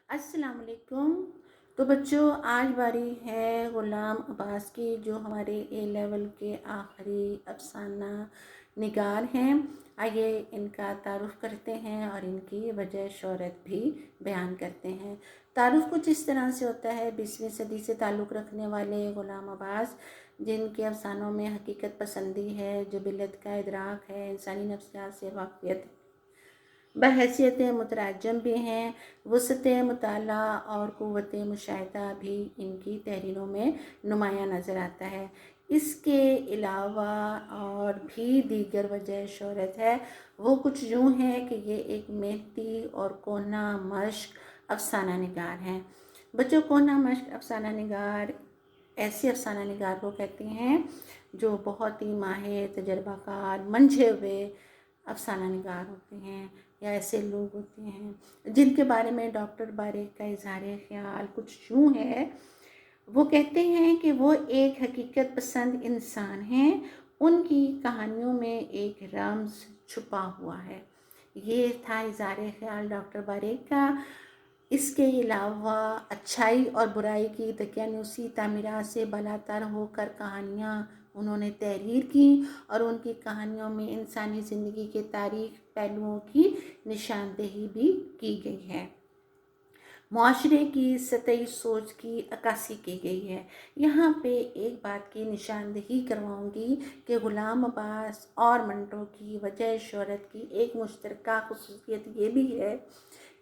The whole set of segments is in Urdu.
السلام علیکم۔ تو بچوں، آج باری ہے غلام عباس کی، جو ہمارے اے لیول کے آخری افسانہ نگار ہیں۔ آئیے ان کا تعارف کرتے ہیں اور ان کی وجہ شہرت بھی بیان کرتے ہیں۔ تعارف کچھ اس طرح سے ہوتا ہے: 20ویں صدی سے تعلق رکھنے والے غلام عباس، جن کے افسانوں میں حقیقت پسندی ہے، جبلت کا ادراک ہے، انسانی نفسیات سے واقفیت بحیثیت متراجم بھی ہیں، وسعت مطالعہ اور قوت مشاہدہ بھی ان کی تحریروں میں نمایاں نظر آتا ہے۔ اس کے علاوہ اور بھی دیگر وجہ شہرت ہے، وہ کچھ یوں ہیں کہ یہ ایک محنتی اور کونا مشق افسانہ نگار ہیں۔ بچوں، کونا مشق افسانہ نگار ایسے افسانہ نگار کو کہتے ہیں جو بہت ہی ماہر، تجربہ کار، منجھے ہوئے افسانہ نگار ہوتے ہیں، یا ایسے لوگ ہوتے ہیں جن کے بارے میں ڈاکٹر باریک کا اظہار خیال کچھ یوں ہے۔ وہ کہتے ہیں کہ وہ ایک حقیقت پسند انسان ہیں، ان کی کہانیوں میں ایک رمز چھپا ہوا ہے۔ یہ تھا اظہار خیال ڈاکٹر باریک کا۔ اس کے علاوہ اچھائی اور برائی کی دقیانوسی تعمیرات سے بالاتر ہو کر کہانیاں انہوں نے تحریر کی، اور ان کی کہانیوں میں انسانی زندگی کے تاریخی پہلوؤں کی نشاندہی بھی کی گئی ہے۔ معاشرے کی سطحی سوچ کی عکاسی کی گئی ہے۔ یہاں پہ ایک بات کی نشاندہی کرواؤں گی کہ غلام عباس اور منٹو کی وجہ شہرت کی ایک مشترکہ خصوصیت یہ بھی ہے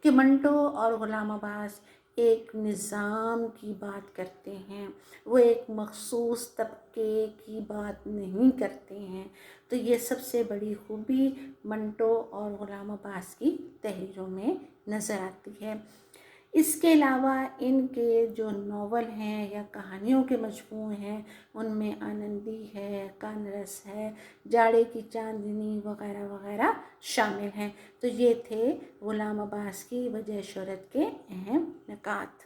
کہ منٹو اور غلام عباس ایک نظام کی بات کرتے ہیں، وہ ایک مخصوص طبقے کی بات نہیں کرتے ہیں۔ تو یہ سب سے بڑی خوبی منٹو اور غلام عباس کی تحریروں میں نظر آتی ہے۔ اس کے علاوہ ان کے جو ناول ہیں یا کہانیوں کے مجموعے ہیں، ان میں آنندی ہے، کانرس ہے، جاڑے کی چاندنی وغیرہ وغیرہ شامل ہیں۔ تو یہ تھے غلام عباس کی وجہ شہرت کے اہم نکات۔